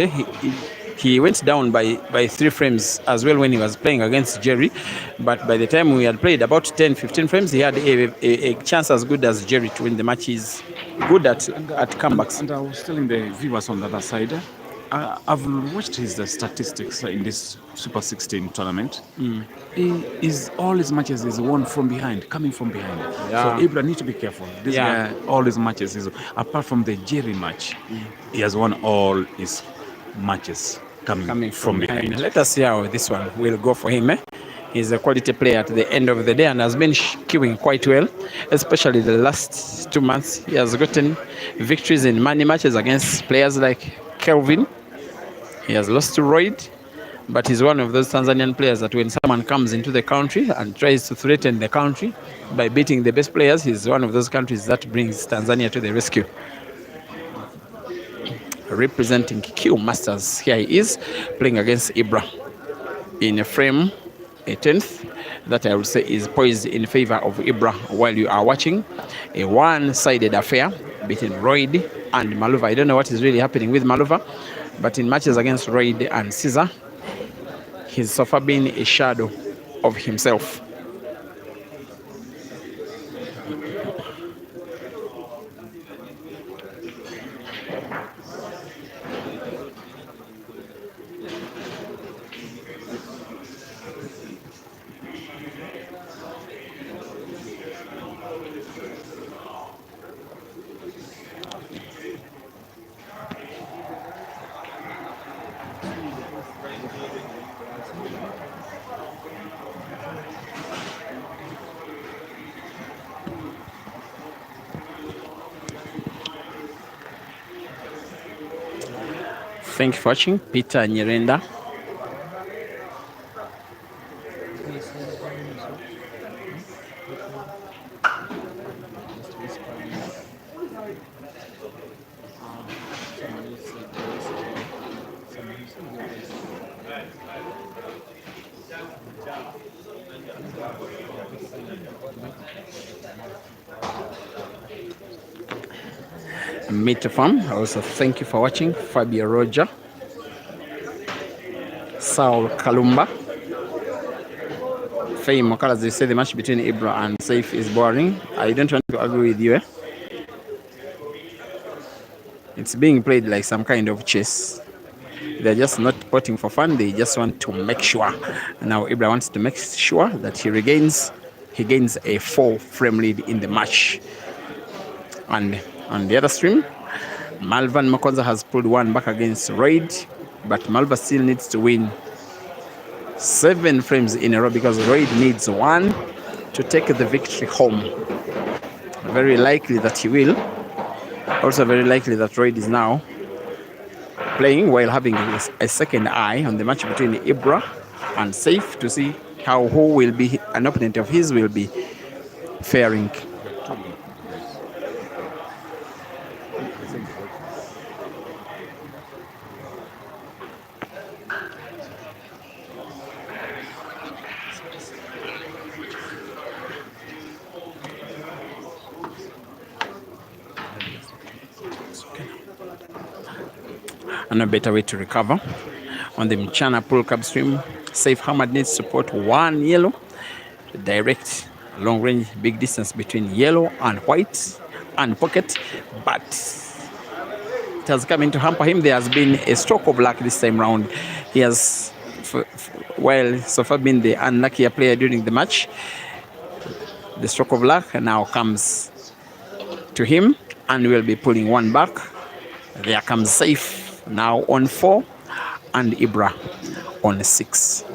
He went down by 3 frames as well when he was playing against Jerry. But by the time we had played about 10-15 frames, he had a chance as good as Jerry to win the match. He's good at comebacks. And I was telling the viewers on the other side, I've watched his statistics in this Super 16 tournament. All his matches is won from behind, coming from behind. Yeah. So Ibra needs to be careful. This guy, all his matches is, apart from the Jerry match, he has won all his matches coming from behind. Let us see how this one will go for him. He's a quality player at the end of the day and has been queuing quite well, especially the last 2 months. He has gotten victories in money matches against players like Kelvin. He has lost to Royd, but he's one of those Tanzanian players that when someone comes into the country and tries to threaten the country by beating the best players, he's one of those countries that brings Tanzania to the rescue. Representing Q Masters, here he is playing against Ibra in a frame, a 10th, that I would say is poised in favor of Ibra while you are watching a one-sided affair between Royd and Maluva. I don't know what is really happening with Maluva, but in matches against Royd and Caesar, he's so far been a shadow of himself. Thank you for watching. Peter Nyirenda. Meet Farm. Also, thank you for watching. Fabio Roger, Saul Kalumba, Faye Mokalas. They say the match between Ibra and Saif is boring. I don't want to agree with you. It's being played like some kind of chess. They're just not potting for fun. They just want to make sure. Now Ibra wants to make sure that he gains a 4-frame lead in the match. And on the other stream, Malvern Mukonza has pulled one back against Raid, but Malvern still needs to win 7 frames in a row because Raid needs 1 to take the victory home. Very likely that he will. Also very likely that Raid is now playing while having a second eye on the match between Ibra and Saif to see how who will be an opponent of his will be faring. And a better way to recover. On the MCHANA pull cab stream, Saif Hamad needs to put 1 yellow to direct long range big distance between yellow and white and pocket, but it has come in to hamper him. There has been a stroke of luck this time round. He has, so far been the unluckier player during the match. The stroke of luck now comes to him and will be pulling 1 back. There comes Saif now on 4 and Ibra on 6.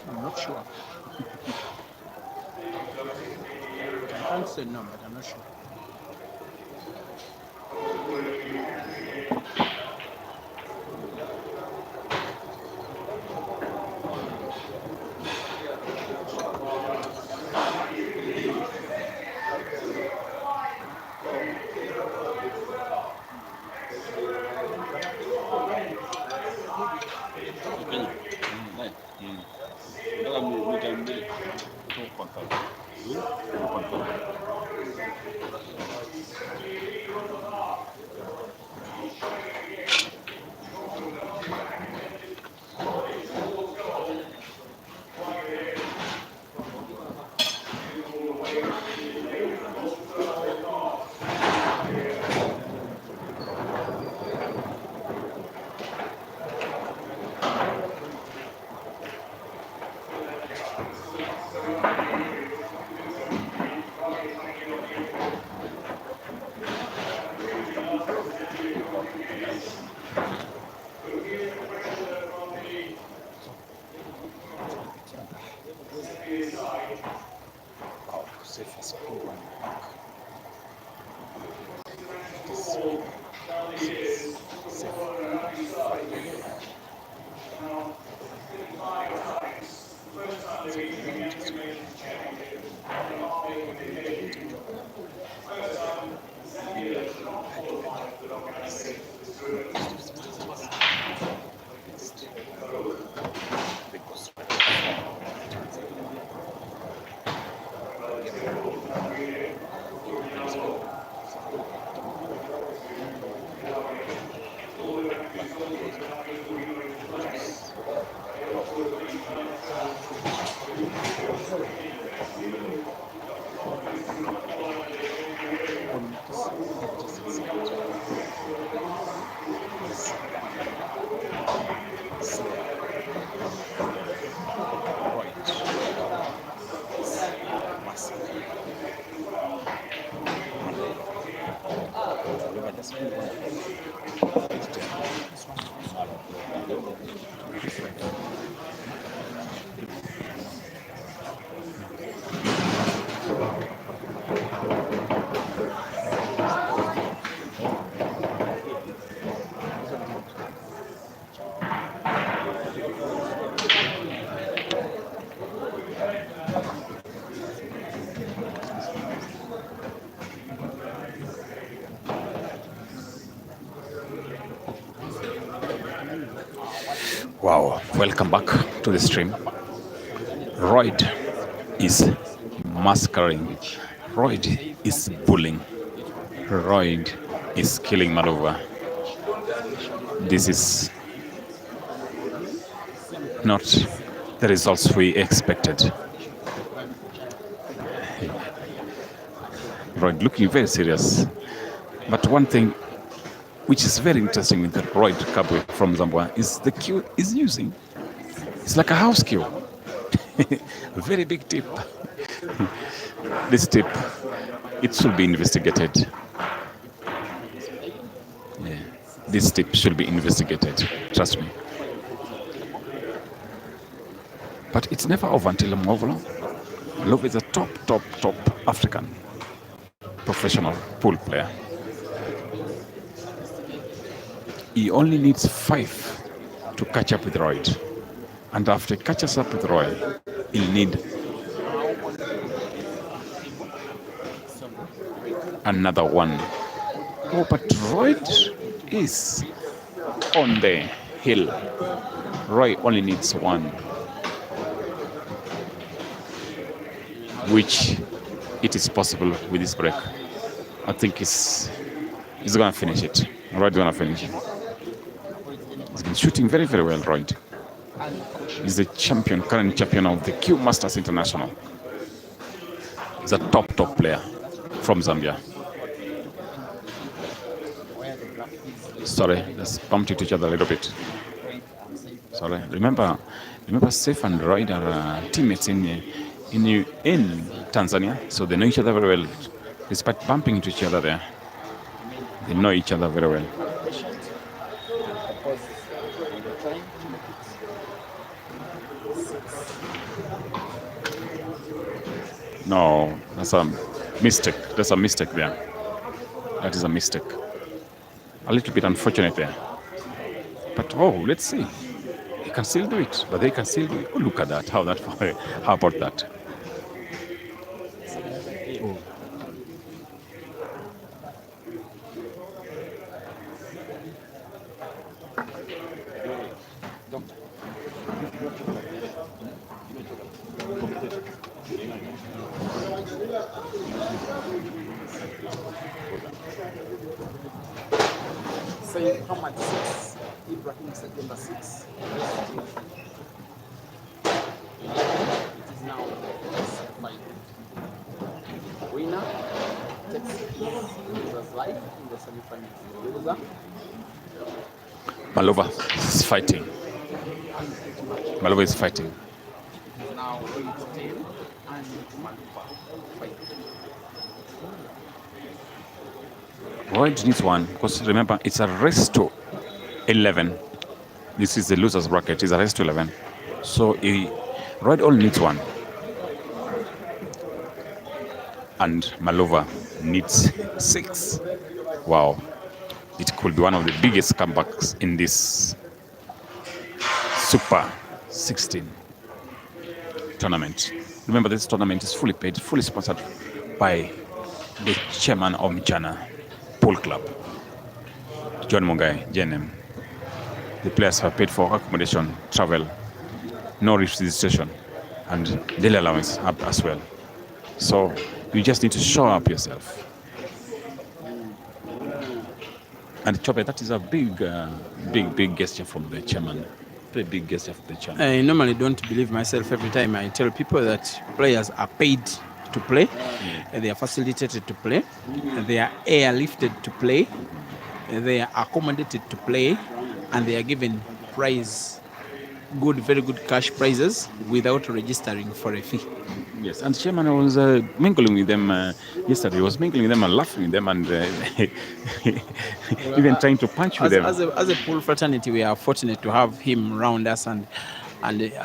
I'm not sure. I can't say no, but I'm not sure. Wow, welcome back to the stream. Royd is masquerading. Royd is bullying. Royd is killing Malova. This is not the results we expected. Royd looking very serious. But one thing which is very interesting with the Royd Kabwe from Zambia is the cue is using. It's like a house cue. A very big tip. This tip, it should be investigated. Yeah. This tip should be investigated. Trust me. But it's never over until Mwovola. Love is a top African professional pool player. He only needs 5 to catch up with Royd. And after he catches up with Royd, he'll need another one. Oh, but Royd is on the hill. Roy only needs one, which it is possible with this break. I think he's going to finish it. Royd's going to finish it. He's been shooting very, very well, Royd. He's the champion, current champion of the Q Masters International. He's a top player from Zambia. Sorry, let's bump into each other a little bit. Sorry. Remember, Saif and Royd are teammates in Tanzania, so they know each other very well. Despite bumping into each other there, they know each other very well. No, that's a mistake. That's a mistake there. That is a mistake. A little bit unfortunate there. But let's see. He can still do it. But they can still do it. Oh, look at that. How about that? Oh. Saying how much 6? Ibrahim September 6. It is now 5. Winner takes loser's life in the semi-final. Loser. Malova is fighting. Malova is fighting. Now Royd's 10 and Malova fighting. Royd needs one, because remember, it's a race to 11. This is the loser's bracket. It's a race to 11. So Royd only needs one. And Malova needs 6. Wow. It could be one of the biggest comebacks in this Super 16 tournament. Remember, this tournament is fully paid, fully sponsored by the chairman of MCHANA Pool Club, John Mungai, JNM. The players have paid for accommodation, travel, no registration, and daily allowance as well. So you just need to show up yourself. And Chobe, that is a big gesture from the chairman. Very big gesture from the chairman. I normally don't believe myself every time I tell people that players are paid to play, they are facilitated to play, they are airlifted to play, they are accommodated to play, and they are given very good cash prizes without registering for a fee. Yes, and chairman was mingling with them yesterday. He was mingling with them and laughing with them and even trying to punch with them. As a pool fraternity, we are fortunate to have him around us, and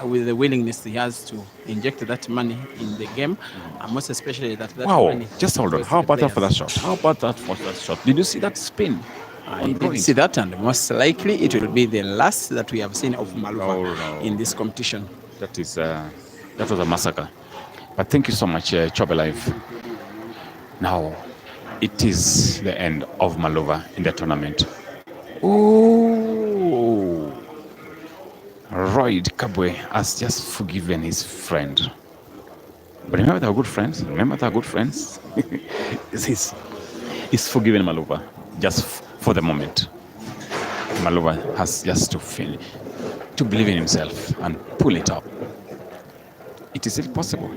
with the willingness he has to inject that money in the game, and most especially that money. Just hold on. How about that for that shot? How about that for that shot? Did you see that spin? I did see that, and most likely it will be the last that we have seen of Malvern in this competition. That was a massacre. But thank you so much, Chobe Live. Now, it is the end of Malova in the tournament. Oh, Royd Kabwe has just forgiven his friend. But remember, they are good friends. He's forgiven Malova just for the moment. Malova has just to believe in himself and pull it up. It is still possible.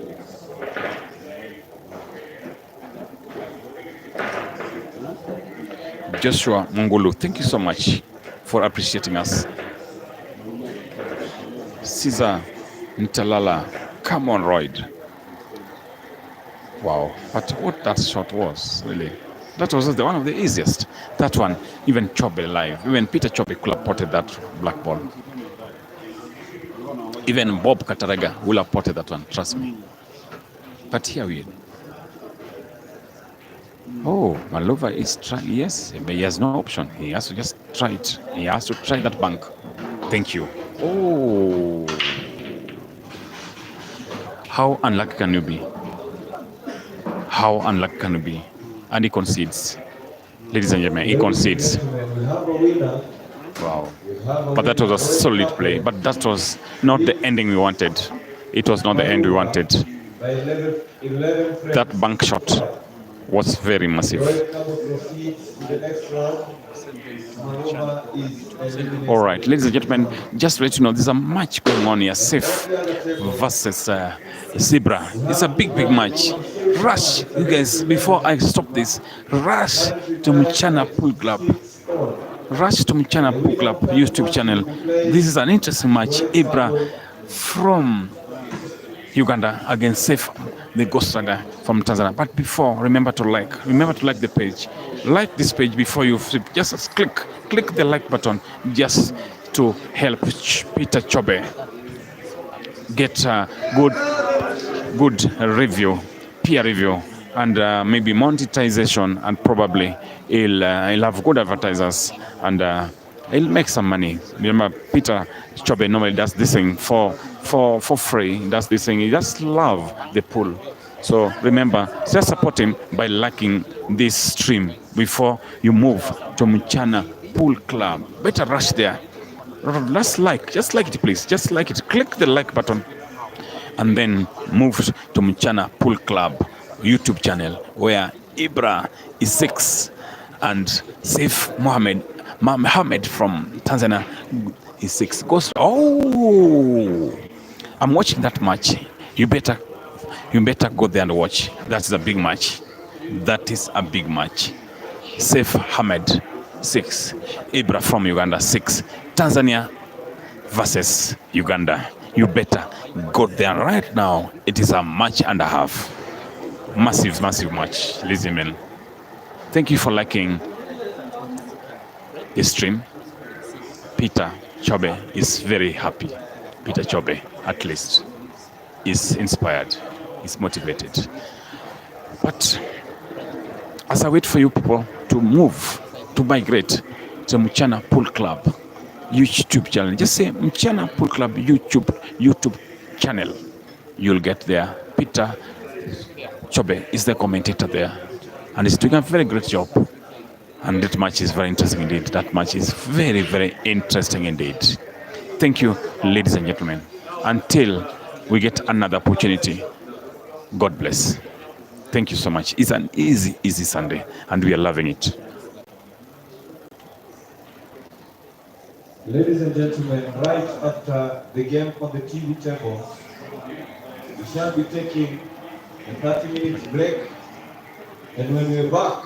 Joshua Mongolo, thank you so much for appreciating us. Caesar Ntalala, come on, Royd. Wow, but what that shot was, really. That was one of the easiest. That one, even Chobe Live, even Peter Chobe could have potted that black ball. Even Bob Kataraga will have potted that one, trust me. But here we are. Oh, Malova is trying, yes, but he has no option. He has to just try it. He has to try that bank. Thank you. Oh, how unlucky can you be? How unlucky can you be? And he concedes. Ladies and gentlemen, he concedes. Wow. But that was a solid play. But that was not the ending we wanted. It was not the end we wanted. That bank shot was very massive. All right, ladies and gentlemen, just to let you know, there's a match going on here. Safe versus Zebra. It's a big, big match. Rush, you guys, before I stop this, rush to MCHANA Pool Club. Rush to MCHANA Pool Club YouTube channel. This is an interesting match. Ibra from Uganda against Safe, the Ghost Rider from Tanzania. But before, remember to like the page. Like this page before you flip. Just click the like button just to help Peter Chobe get a good review, peer review, and maybe monetization, and probably he'll have good advertisers, and he'll make some money. Remember, Peter Chobe normally does this thing for free. He does this thing. He just love the pool. So remember, just support him by liking this stream before you move to MCHANA Pool Club. Better rush there. Just like it, please. Just like it. Click the like button, and then move to MCHANA Pool Club YouTube channel, where Ibra is 6 and Saif Mohammed from Tanzania is 6. Oh, I'm watching that match. You better go there and watch. That's a big match. That is a big match. Saif Ahmed 6, Ibra from Uganda 6. Tanzania versus Uganda. You better go there right now. It is a match and a half. Massive match, ladies and gentlemen. Thank you for liking the stream. Peter Chobe is very happy. Peter Chobe, at least, is inspired, is motivated. But as I wait for you people to migrate to MCHANA Pool Club YouTube channel, just say MCHANA Pool Club YouTube channel. You'll get there. Peter Chobe is the commentator there, and he's doing a very great job. And that match is very interesting indeed. That match is very, very interesting indeed. Thank you, ladies and gentlemen. Until we get another opportunity, God bless. Thank you so much. It's an easy Sunday, and we are loving it. Ladies and gentlemen, right after the game on the TV table, we shall be taking a 30-minute break, and when we're back,